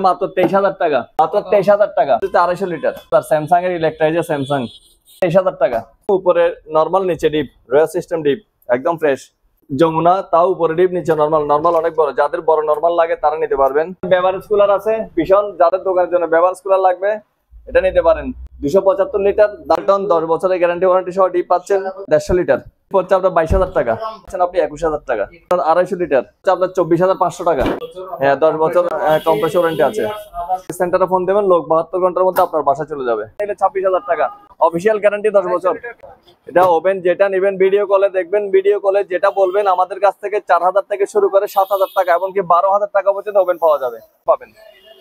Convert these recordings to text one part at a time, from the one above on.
মাত্র 23,000 টাকা, মাত্র 23,000 টাকা, 250 লিটার। তার স্যামসাং এর ইলেকট্রাইজার স্যামসাং 23,000 টাকা। উপরে নরমাল, নিচে ডিপ, রয়্যাল সিস্টেম ডিপ, একদম ফ্রেশ। যমুনা, তাও উপরে ডিপ, নিচে নরমাল। নরমাল অনেক বড়, যাদের বড় নরমাল লাগে তারা নিতে পারবেন। বেভারেজ কুলার আছে ভীষণ, যাদের দোকানের জন্য বেভারেজ কুলার লাগবে এটা নিতে পারেন। 275 লিটার ডালটন, 10 বছরের গ্যারান্টি ওয়ারেন্টি সহ ডিপ পাচ্ছেন। 150 লিটার হচ্ছে আপনার 22,000 টাকা, আপনি 21,000 টাকা। 250 লিটার হচ্ছে আপনার 24,500 টাকা। হ্যাঁ, 10 বছর কম্প্রেসর ওয়ারেন্টি আছে। সেন্টারে ফোন দেবেন, লোক 72 ঘন্টার মধ্যে আপনার বাসা চলে যাবে। 26,000 টাকা, অফিসিয়াল গ্যারান্টি 10 বছর। এটা ওভেন যেটা নেবেন ভিডিও কলে দেখবেন, ভিডিও কলে যেটা বলবেন আমাদের কাছ থেকে 4,000 থেকে শুরু করে 7,000 টাকা, এমনকি 12,000 টাকা পর্যন্ত ওভেন পাওয়া যাবে, পাবেন।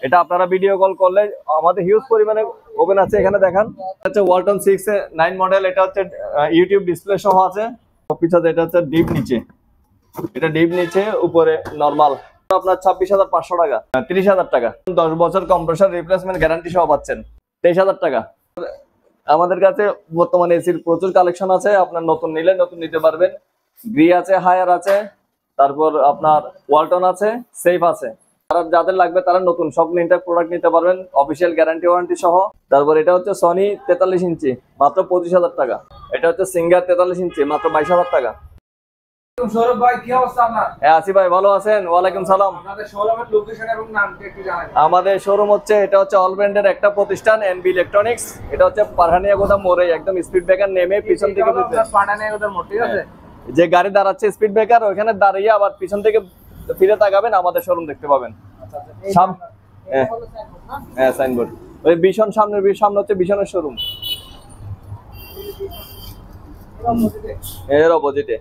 এটা আপনারা ভিডিও কল করলে, আমাদের হিউজ পরিমাণে ওভেন আছে এখানে দেখান। হচ্ছে ওয়ালটন 6-9 মডেল, এটা হচ্ছে ইউটিউব ডিসপ্লে সহ আছে। পিছনে এটা হচ্ছে ডিপ নিচে, এটা ডিপ নিচে, উপরে নরমাল। আপনার 26,500 টাকা, 30,000 টাকা। 10 বছর কম্প্রেসর রিপ্লেসমেন্ট গ্যারান্টি সহ পাচ্ছেন, 23,000 টাকা। আমাদের কাছে বর্তমানে এসির প্রচুর কালেকশন আছে, আপনার নতুন নিলে নতুন নিতে পারবেন। গ্রি আছে, হায়ার আছে, তারপর আপনার ওয়ালটন আছে, সেফ আছে। যাদের লাগবে তারা নতুন সব প্রোডাক্ট নিতে পারবেন, অফিসিয়াল গ্যারান্টি ওয়ারেন্টি সহ। তারপর এটা হচ্ছে সনি 43 ইঞ্চি, মাত্র 25,000 টাকা। এটা হচ্ছে সিঙ্গার 43 ইঞ্চি, মাত্র 22,000 টাকা। সৌরভ ভাই, কি অবস্থা আপনার? হ্যাঁ, আসি ভাই, ভালো আছেন? ওয়ালাইকুম সালাম। আপনাদের শোরুমের লোকেশন এবং নামটা একটু জানাবেন। আমাদের শোরুম হচ্ছে, এটা হচ্ছে অল ব্র্যান্ডের একটা প্রতিষ্ঠান, এনবি ইলেকট্রনিক্স। এটা হচ্ছে পারহানিয়া গোদাম মোড়ে, একদম স্পিড ব্রেকার নেমে পিছন থেকে পাঠানিয়া গোদাম মোড়, ঠিক আছে? যে গাড়ি দাঁড়াচ্ছে স্পিড ব্রেকার, ওখানে দাঁড়িয়ে আবার পিছন থেকে ফিরে তাকাবেন, আমাদের শোরুম দেখতে পাবেন। হ্যাঁ, সাইনবোর্ড ওই ভীষণ সামনে হচ্ছে ভীষণের শোরুম, এর অপোজিটে।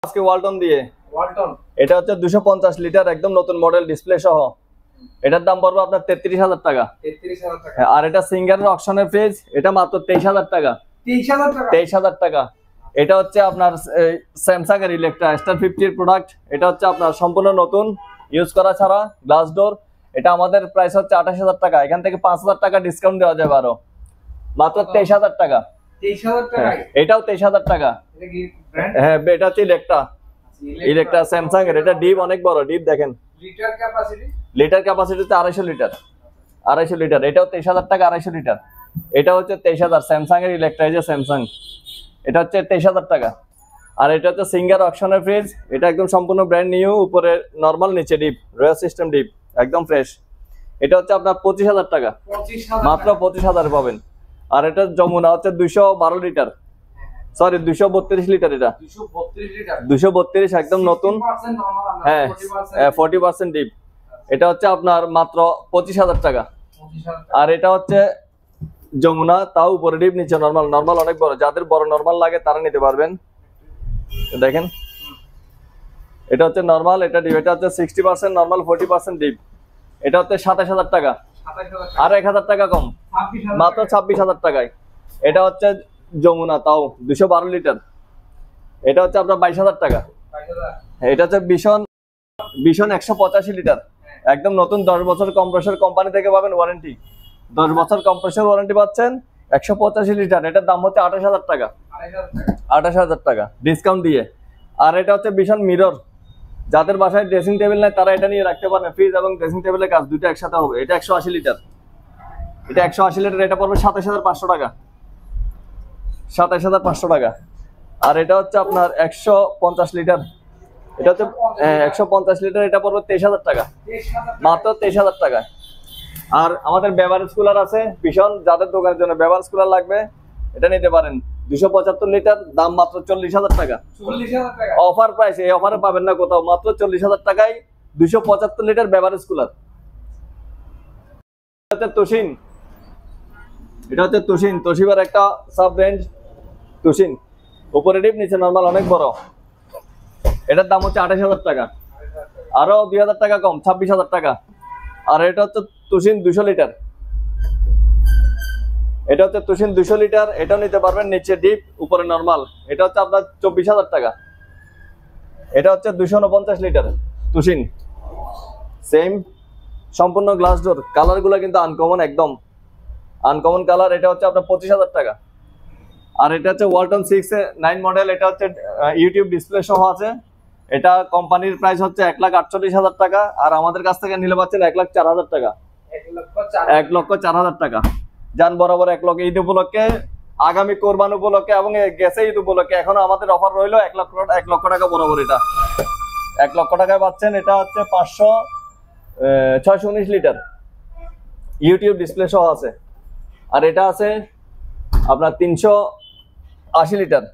আজকে ওয়ালটন দিয়ে, এটা হচ্ছে 250 লিটার, একদম নতুন মডেল ডিসপ্লে সহ। এটার দাম পড়বে আপনার 33,000 টাকা। আর এটা সিঙ্গারের অকশনের ফ্রিজ, এটা মাত্র 23,000 টাকা, 23,000 টাকা। এটা হচ্ছে আপনার স্যামসাং এর ইলেকট্রা স্টার 50 এর প্রোডাক্ট। এটা হচ্ছে আপনার সম্পূর্ণ নতুন, ইউজ করা ছাড়া, গ্লাস ডোর। এটা আমাদের প্রাইস হচ্ছে 28,000 টাকা, এখান থেকে 5,000 টাকা ডিসকাউন্ট দেওয়া যাবে আরো, মাত্র 23,000 টাকা। এটাও 23,000 টাকা। হ্যাঁ, এটা হচ্ছে ইলেকট্রা স্যামসাং এর। এটা ডিপ অনেক বড়, ডিপ দেখেন। লিটার ক্যাপাসিটি হচ্ছে 250 লিটার, 250 লিটার। এটাও 23,000 টাকা, 250 লিটার। এটা হচ্ছে 23,000, স্যামসাং এর ইলেকট্রাইজার স্যামসাং, এটা হচ্ছে 23,000 টাকা। আর এটা হচ্ছে সিঙ্গার অকশনের ফ্রিজ, এটা একদম সম্পূর্ণ ব্র্যান্ড নিউ, উপরে নরমাল, নিচে ডিপ, রয়্যাল সিস্টেম ডিপ, একদম ফ্রেশ। এটা হচ্ছে আপনার 25,000 টাকা, মাত্র 25,000 পাবেন। আর এটা যমুনা হচ্ছে 212 লিটার, সরি 232 লিটার। এটা 232, একদম নতুন। হ্যাঁ, 40% ডিপ। এটা হচ্ছে আপনার মাত্র 25,000 টাকা। আর এটা হচ্ছে যমুনা, তাও উপরে ডিপ, নিচে নরমাল। নরমাল অনেক বড়, যাদের বড় নরমাল লাগে তারা নিতে পারবেন। দেখেন, এটা হচ্ছে নরমাল, এটা ডিপ। এটা হচ্ছে 60% নরমাল, 40% ডিপ। এটা হচ্ছে 27,000 টাকা, আর 1,000 টাকা কম, মাত্র 26,000 টাকায়। এটা হচ্ছে যমুনা, তাও 212 লিটার। এটা হচ্ছে আপনার 22,000 টাকা। এটা হচ্ছে ভীষণ 185 লিটার, একদম নতুন, 10 বছর কম্প্রেসর কোম্পানি থেকে পাবেন ওয়ারেন্টি। 10 বছর কম্প্রেসর ওয়ারেন্টি পাচ্ছেন, 185 লিটার। এটার দাম হচ্ছে 28,000 টাকা, 28,000 টাকা ডিসকাউন্ট দিয়ে। আর এটা হচ্ছে ভীষণ মিরর, যাদের বাসায় ড্রেসিং টেবিল নাই তারা এটা নিয়ে রাখতে পারেন। ফ্রিজ এবং ড্রেসিং টেবিলের কাজ দুটো একসাথে হবে। এটা 180 লিটার, এটা 180 লিটার। এটা পড়বে 27,500 টাকা, 27,500 টাকা। আর এটা হচ্ছে আপনার 150 লিটার, এটা হচ্ছে 150 লিটার। এটা পড়বে 23,000 টাকা, মাত্র 23,000 টাকা। আর আমাদের বেভারেজ কুলার আছে ভীষণ, যাদের দোকানের জন্য বেভারেজ কুলার লাগবে এটা নিতে পারেন। 275 লিটার, দাম মাত্র 40,000 টাকা, অফার প্রাইস। এই অফারে পাবেন না কোথাও, মাত্র 40,000 টাকায় 275 লিটার বেভারেজ কুলার। তুশিন, এটা হচ্ছে তুশিন, তোশিবার একটা সাব রেঞ্জ তুশিন, উপরে ডিপ, নিচে নরমাল, অনেক বড়। এটার দাম হচ্ছে 28,000 টাকা, আরো 2,000 টাকা কম, 26,000 টাকা। আর এটা হচ্ছে তুশিন 200 লিটার, এটা হচ্ছে তুশিন 200 লিটার। এটাও নিতে পারবেন, নিচে ডিপ, উপরে নরমাল। এটা হচ্ছে আপনার 24,000 টাকা। এটা হচ্ছে 249 লিটার তুশিন, সেম, সম্পূর্ণ গ্লাস ডোর। কালার গুলো কিন্তু আনকমন, একদম আনকমন কালার। এটা হচ্ছে আপনার 25,000 টাকা। আর এটা হচ্ছে ওয়ালটন 6-9 মডেল, এটা হচ্ছে ইউটিউব ডিসপ্লে সহ আছে। এটা কোম্পানির প্রাইস হচ্ছে 1,48,000 টাকা, আর আমাদের কাছ থেকে নিলে পাচ্ছেন 1,04,000 টাকা। 1,04,000 টাকা। যান বরাবর 1 লক্ষ ঈদ উপলক্ষে, আগামী কোরবান উপলক্ষে এবং গেছে ঈদ উপলক্ষে এখনো আমাদের অফার রইলো 1 লক্ষ টাকা বরাবর। এটা 1 লক্ষ টাকায় পাচ্ছেন। এটা হচ্ছে 619 লিটার ইউটিউব ডিসপ্লে সহ আছে। আর এটা আছে আপনার 380 লিটার,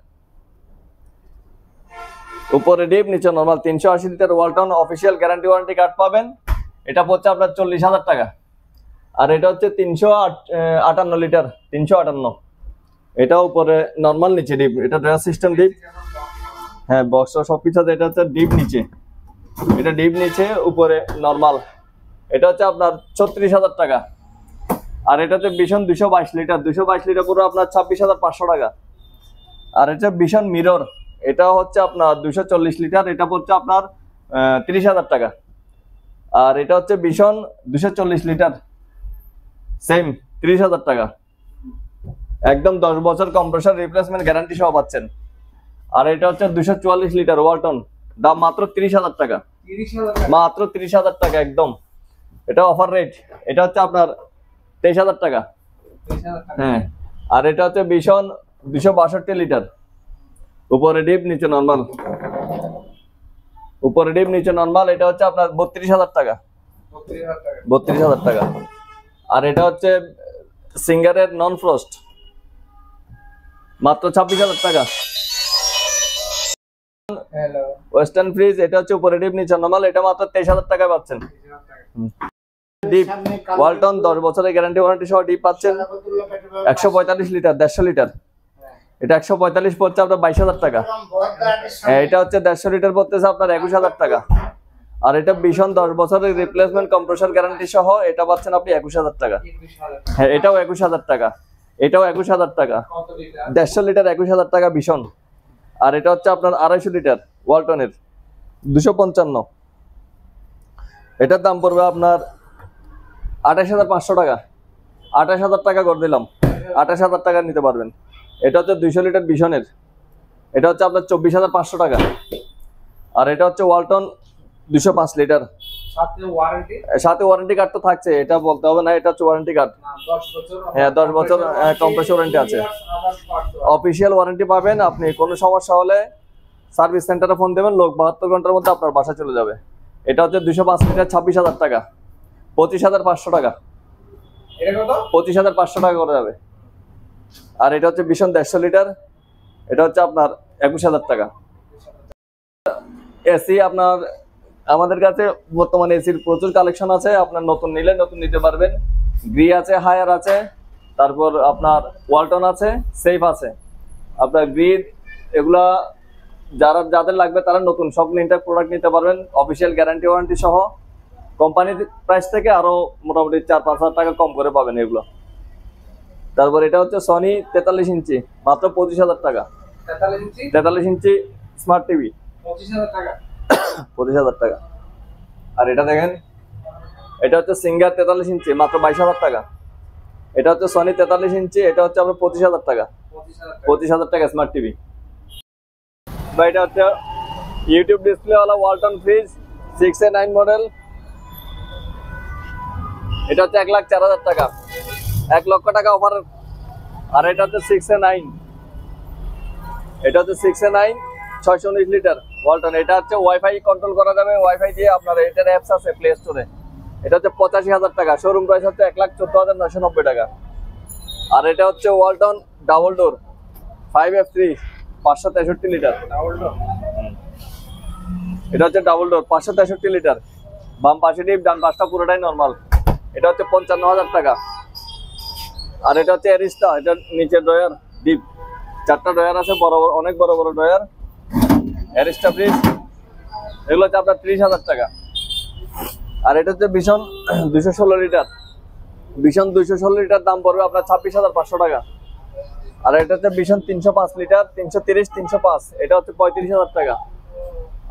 উপরে ডিপ নিচে normal. 380 litre Walton official guarantee warranty card পাবেন। এটা পড়ছে আপনার 40,000 টাকা। আর এটা হচ্ছে 358 লিটার, 358। এটা উপরে নরমাল নিচে ডিপ, এটা ড্রেস সিস্টেম ডিপ। হ্যাঁ বক্স সবকিছু আছে। এটা হচ্ছে ডিপ নিচে, এটা ডিপ নিচে উপরে নরমাল। এটা হচ্ছে আপনার 36,000 টাকা। আর এটা হচ্ছে ভীষণ 222 লিটার, 222 লিটার পুরো আপনার 26,500 টাকা। আর এটা ভীষণ মিরর, এটা হচ্ছে আপনার 240 লিটার, এটা পড়ছে আপনার 30,000 টাকা। আর এটা হচ্ছে ভীষণ 240 লিটার, সেম 30,000 টাকা। একদম 10 বছর কম্প্রেসর রিপ্লেসমেন্ট গ্যারান্টি সহ পাচ্ছেন। আর এটা হচ্ছে 244 লিটার ওয়ালটন, দাম মাত্র 30,000 টাকা, মাত্র 30,000 টাকা একদম। এটা অফার রেট। এটা হচ্ছে আপনার 23,000 টাকা। হ্যাঁ। আর এটা হচ্ছে ভীষণ 262 লিটার, উপরে ডিপ নিচে নরমাল, উপরে ডিপ নিচে নরমাল। এটা হচ্ছে আপনার 32,000 টাকা, 32,000 টাকা। আর এটা হচ্ছে সিঙ্গারের নন ফ্রস্ট, মাত্র 26,000 টাকা। ওয়েস্টার্ন ফ্রিজ, এটা হচ্ছে উপরে ডিপ নিচে নরমাল, এটা মাত্র 23,000 টাকায় পাচ্ছেন। ডিপ ওয়ালটন 10 বছরের গ্যারান্টি ওয়ারেন্টি সহ ডিপ পাচ্ছেন। 145 লিটার, 150 লিটার। এটা 145 পড়ছে আপনার 22,000 টাকা। এটা হচ্ছে 150 লিটার পড়তেছে আপনার 21,000 টাকা। আর এটা ভীষণ 10 বছরের রিপ্লেসমেন্ট কম্প্রেসর গ্যারান্টি সহ এটা পাচ্ছেন আপনি 21,000 টাকা। হ্যাঁ এটাও 21,000 টাকা, এটাও 21,000 টাকা। 150 লিটার 21,000 টাকা ভীষণ। আর এটা হচ্ছে আপনার 250 লিটার ওয়ালটনের 255, এটার দাম পড়বে আপনার 28,500 টাকা। 28,000 টাকা করে দিলাম, 28,000 টাকা নিতে পারবেন। এটা হচ্ছে 200 লিটার ভীষণের, এটা হচ্ছে আপনার 24,500 টাকা। আর এটা হচ্ছে ওয়ালটন 205 লিটার, সাথে ওয়ারেন্টি কার্ড তো থাকছে, এটা বলতে হবে না, এটা হচ্ছে ওয়ারেন্টি কার্ড। হ্যাঁ 10 বছর কম্প্রেসর ওয়ারেন্টি আছে, অফিসিয়াল ওয়ারেন্টি পাবেন। আপনি কোনো সমস্যা হলে সার্ভিস সেন্টারে ফোন দেবেন, লোক 72 ঘন্টার মধ্যে আপনার বাসা চলে যাবে। এটা হচ্ছে 205 লিটার 26,000 টাকা, 25,500 টাকা, 25,500 টাকা করে যাবে। আর এটা হচ্ছে ভীষণ 150 লিটার, এটা হচ্ছে আপনার 21,000 টাকা। এসি আপনার আমাদের কাছে বর্তমানে এসির প্রচুর কালেকশন আছে, আপনার নতুন নিলে নতুন নিতে পারবেন। গ্রি আছে, হায়ার আছে, তারপর আপনার ওয়ালটন আছে, সেফ আছে। আপনার গ্রি এগুলা যাদের লাগবে তারা নতুন সব লিন্টার প্রোডাক্ট নিতে পারবেন, অফিসিয়াল গ্যারান্টি ওয়ারেন্টি সহ। কোম্পানির প্রাইস থেকে আরো মোটামুটি 4-5 হাজার টাকা কম করে পাবেন এগুলো। তারপর এটা হচ্ছে সনি 43 ইঞ্চি, মাত্র 25,000 টাকা। 43 ইঞ্চি স্মার্ট টিভি 25,000 টাকা। আর এটা দেখেন, এটা হচ্ছে সিঙ্গার 43 ইঞ্চি, মাত্র 22,000 টাকা। এটা হচ্ছে সনি 43 ইঞ্চি, এটা হচ্ছে আপনার 25,000 টাকা, 25,000 টাকা স্মার্ট টিভি। বা এটা হচ্ছে ইউটিউব ডিসপ্লে ওয়ালা ওয়ালটন ফ্রিজ 6A9 মডেল, এটা হচ্ছে 1,04,000 টাকা, 1 লক্ষ টাকা অফার। আর এটা হচ্ছে 6A9, এটা হচ্ছে 6A9 619 লিটার ওয়ালটন। এটা হচ্ছে ওয়াইফাই কন্ট্রোল করা যাবে, ওয়াইফাই দিয়ে আপনার এটার অ্যাপস আছে প্লে স্টোরে। এটা হচ্ছে 85,000 টাকা, শোরুম প্রাইস হচ্ছে 1,14,990 টাকা। আর এটা হচ্ছে Walton double door 5F3 563 litre, এটা হচ্ছে ডাবল ডোর 563 লিটার, বাম পাশে ডিপ, ডান পাশটা পুরোটাই নরমাল। এটা হচ্ছে 55,000 টাকা। আর এটা হচ্ছে এরিস্টা, এটা নিচে ড্রয়ার ডিপ, 4টা ড্রয়ার আছে, বড় বড়, অনেক বড় বড় ড্রয়ার। এরিস্টা ফ্রিজ, এগুলো হচ্ছে আপনার 30,000 টাকা। আর এটা হচ্ছে ভীষণ 216 লিটার, ভীষণ 216 লিটার দাম পড়বে আপনার 26,500 টাকা। আর এটা হচ্ছে ভীষণ 305 লিটার, 330 305, এটা হচ্ছে 35,000 টাকা।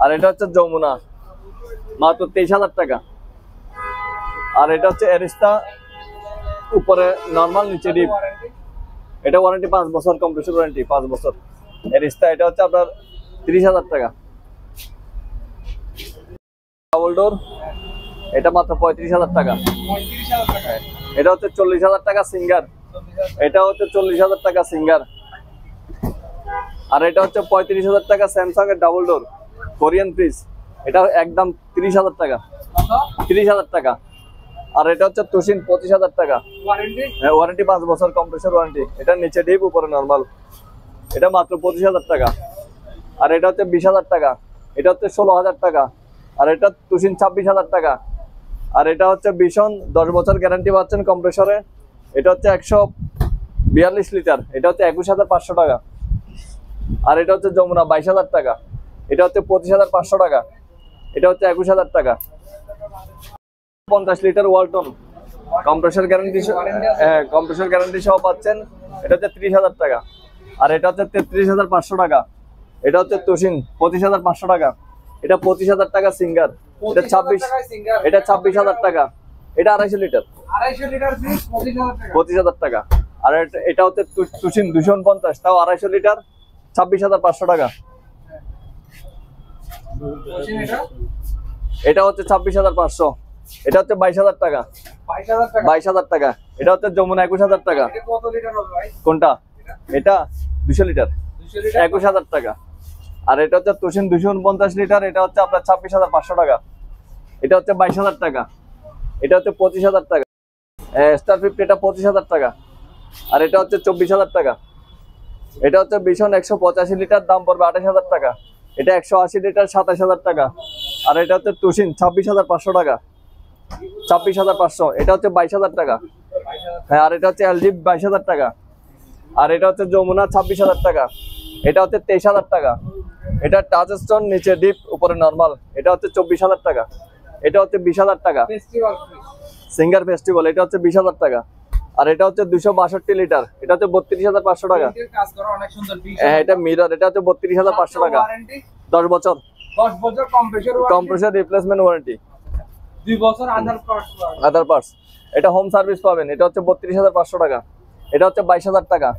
আর এটা হচ্ছে যমুনা, মাত্র 23,000 টাকা। আর এটা হচ্ছে এরিস্টা, উপরে নরমাল নিচে ডিপ, এটা ওয়ারেন্টি 5 বছর, কম্প্রেসর ওয়ারেন্টি 5 বছর। এরিস্টা, এটা হচ্ছে আপনার 30,000 টাকা। ডাবল ডোর, এটা মাত্র 35,000 টাকা। 35,000 টাকা। এটা হচ্ছে 40,000 টাকা সিঙ্গার, এটা হচ্ছে 40,000 টাকা সিঙ্গার। আর এটা হচ্ছে 35,000 টাকা স্যামসাং এর ডাবল ডোর কোরিয়ান ফ্রিজ, এটা একদম 30,000 টাকা, 30,000 টাকা। আর এটা হচ্ছে তুশিন 25,000 টাকা। ওয়ারেন্টি? হ্যাঁ, ওয়ারেন্টি 5 বছর কম্প্রেসর ওয়ারেন্টি। এটা নিচে ডিপ উপরে নরমাল, এটা মাত্র 25,000 টাকা। আর এটা হচ্ছে 20,000 টাকা, এটা হচ্ছে 16,000 টাকা। আর এটা তুশিন 26,000 টাকা। আর এটা হচ্ছে ভীষণ 10 বছর গ্যারান্টি পাচ্ছেন কম্প্রেসরে, এটা হচ্ছে 142 লিটার, এটা হচ্ছে 21,500 টাকা। আর এটা হচ্ছে যমুনা 22,000 টাকা, এটা হচ্ছে 25,500 টাকা, এটা হচ্ছে 21,000 টাকা। 50 লিটার ওয়ালটন কম্প্রেসর গ্যারান্টি, হ্যাঁ কম্প্রেসর গ্যারান্টি সহ পাচ্ছেন, এটা হচ্ছে 30,000 টাকা। আর এটা হচ্ছে 33,500 টাকা। এটা হচ্ছে তুশিন 25,500 টাকা, এটা 25,000 টাকা সিঙ্গার, এটা 26,000 টাকা। এটা 250 লিটার, 250 লিটার ফ্রিজ 25,000 টাকা। 25,000 টাকা। আর এটা হচ্ছে তুশিন 250, তাও 250 লিটার, 26,500 টাকা। তুশিন এটা? এটা হচ্ছে 26,500, এটা হচ্ছে 22,000 টাকা, 22,000 টাকা। 22,000 টাকা। এটা হচ্ছে যমুনা 21,000 টাকা। এটা কত লিটার হবে ভাই? কোনটা? এটা 200 লিটার, 200 লিটার 21,000 টাকা। আর এটা হচ্ছে তুশিন 249 লিটার, এটা হচ্ছে আপনার 26,500 টাকা, এটা হচ্ছে 22,000 টাকা, এটা হচ্ছে 25,000 টাকা। স্টার 50 এটা 25,000 টাকা। আর এটা হচ্ছে 24,000 টাকা। এটা হচ্ছে ভীষণ 185 লিটার, দাম পড়বে 28,000 টাকা। এটা 180 লিটার, 27,000 টাকা। আর এটা হচ্ছে তুশিন 26,500 টাকা, 26,500, এটা হচ্ছে 22,000 টাকা। হ্যাঁ, আর এটা হচ্ছে এলজি 22,000 টাকা। আর এটা হচ্ছে যমুনা 26,000 টাকা, এটা হচ্ছে 23,000 টাকা। এটা টাচ স্টোন, নিচে ডিপ উপরে নরমাল, এটা হচ্ছে 24,000 টাকা। এটা হচ্ছে 20,000 টাকা ফেস্টিভাল ফ্রিজ। সিঙ্গার ফেস্টিভ্যাল, এটা হচ্ছে 20,000 টাকা। আর এটা হচ্ছে 262 লিটার, এটা হচ্ছে 32,500 টাকা। এর কাজ করা অনেক সুন্দর 20,000 হ্যাঁ, এটা মিরর, এটা হচ্ছে 32,500 টাকা। ওয়ারেন্টি? 10 বছর 10 বছর compressor warranty. Compressor replacement warranty, 2 বছর other parts warranty. Other parts. এটা হোম সার্ভিস পাবেন, এটা হচ্ছে 32,500 টাকা। এটা হচ্ছে 22,000 টাকা।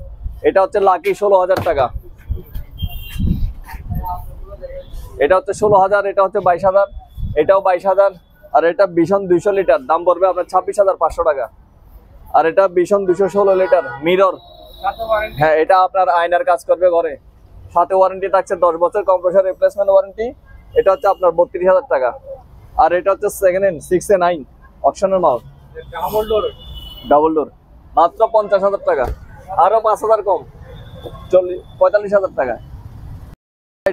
এটা হচ্ছে লাকি 16,000 টাকা। এটা হচ্ছে 16,000, এটা হচ্ছে 22,000, এটাও 22,000। আর এটা ভীষণ 200 লিটার, দাম পড়বে আপনার 26,500 টাকা। আর এটা ভীষণ 216 লিটার মিরর, সাথে ওয়ারেন্টি? হ্যাঁ এটা আপনার আয়নার কাজ করবে ঘরে, সাথে ওয়ারেন্টি থাকছে 10 বছর কম্প্রেসর রিপ্লেসমেন্ট ওয়ারেন্টি। এটা হচ্ছে আপনার 32,000 টাকা। আর এটা হচ্ছে সেকেন্ড হ্যান্ড 6A9 অপশনের মাল, ডাবল ডোর। ডাবল ডোর, মাত্র 50,000 টাকা, আরো 5,000 কম, 45,000 টাকা।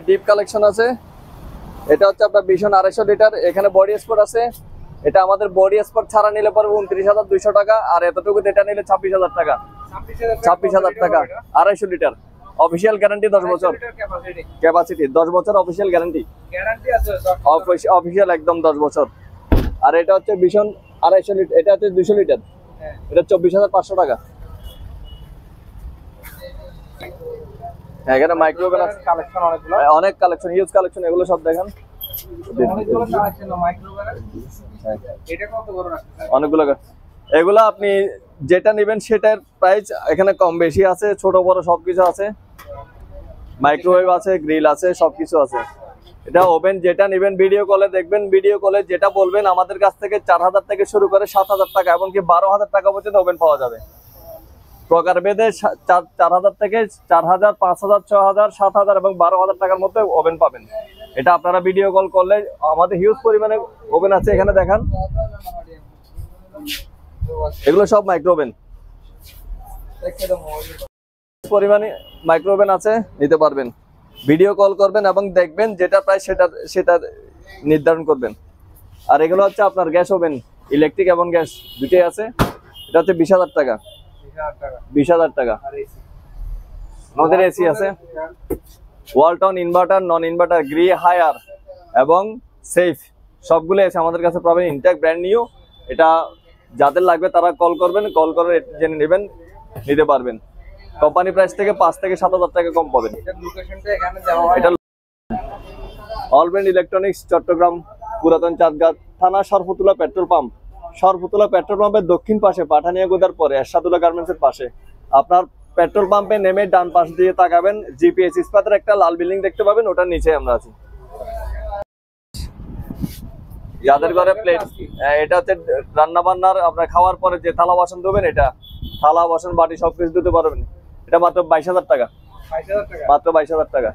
ডিপ কালেকশন আছে, এটা হচ্ছে আপনার ভীষণ 250 লিটার, এখানে বডি স্পট আছে। এটা আমাদের বডি স্পট ছাড়া নিলে পড়বে 29,200 টাকা। আর এতটুকু এটা নিলে 26,000 টাকা, 26,000 টাকা। 250 লিটার, অফিসিয়াল গ্যারান্টি 10 বছর ক্যাপাসিটি। ক্যাপাসিটি, 10 বছর অফিসিয়াল গ্যারান্টি, গ্যারান্টি আছে অফিসিয়াল একদম 10 বছর। আর এটা হচ্ছে ভীষণ 250 লিটার, এটা হচ্ছে 200 লিটার, হ্যাঁ। এটা 24,500 টাকা। হ্যাঁ, এখানে মাইক্রোওভেন আছে, কালেকশন অনেকগুলো। অনেক কালেকশন, ইউজ কালেকশন, এগুলো সব দেখেন। অনেকগুলো কালেকশন মাইক্রোওভেন। এটা কত বড় রাখছেন? অনেকগুলো এগুলো আপনি যেটা নেবেন সেটার প্রাইস এখানে কম বেশি আছে, ছোট বড় সবকিছু আছে, মাইক্রোওয়েভ আছে, গ্রিল আছে, সবকিছু আছে। এটা ওভেন যেটা নেবেন ভিডিও কলে দেখবেন, ভিডিও কলে যেটা বলবেন আমাদের কাছ থেকে 4,000 থেকে শুরু করে 7,000 টাকা, এমনকি 12,000 টাকা পর্যন্ত ওভেন পাওয়া যাবে। প্রকারভেদে 4,000 থেকে 4,000, 5,000, 6,000, 7,000 এবং 12,000 টাকার মধ্যে ওভেন পাবেন। এটা আপনারা ভিডিও কল করলে, আমাদের হিউজ পরিমাণে ওভেন আছে এখানে দেখান, এগুলো সব মাইক্রো ওভেন, পরিমাণে মাইক্রো ওভেন আছে, নিতে পারবেন। ভিডিও কল করবেন এবং দেখবেন যেটা প্রাইস সেটা নির্ধারণ করবেন। আর এগুলো হচ্ছে আপনার গ্যাস ওভেন, ইলেকট্রিক এবং গ্যাস দুটোই আছে। এটা হচ্ছে 20,000 টাকা, 20,000 টাকা। আমাদের এসি আছে, Walton inverter, non inverter, Gree, Haier এবং সেফ সবগুলো আছে আমাদের কাছে পাবেন, ইনটেক ব্র্যান্ড নিউ। এটা যাদের লাগবে তারা কল করবেন, কল করে জেনে নেবেন, নিতে পারবেন। কোম্পানি প্রাইস থেকে 5 থেকে 7,000 টাকা কম পাবেন। এটা অলব্র্যান্ড ইলেকট্রনিক্স, চট্টগ্রাম পুরাতন চাঁদগাঁ থানা, Sarfatullah petrol pump. Sarfatullah petrol পাম্পের দক্ষিণ পাশে পাঠানিয়া গোদার পরে এরশাদুল্লাহ গার্মেন্টসের পাশে। আপনার পেট্রোল পাম্পে নেমে ডান পাশ দিয়ে তাকাবেন, জিপিএস ইস্পাতের একটা লাল বিল্ডিং দেখতে পাবেন, ওটার নিচে আমরা আছি। যাদের ঘরে প্লেট, এটা হচ্ছে রান্না বান্নার আপনার খাওয়ার পরে যে থালা বাসন ধোবেন, এটা থালা বাসন বাটি সবকিছু ধুতে পারবেন। এটা মাত্র 22,000 টাকা, 22,000 টাকা। মাত্র 22,000 টাকা।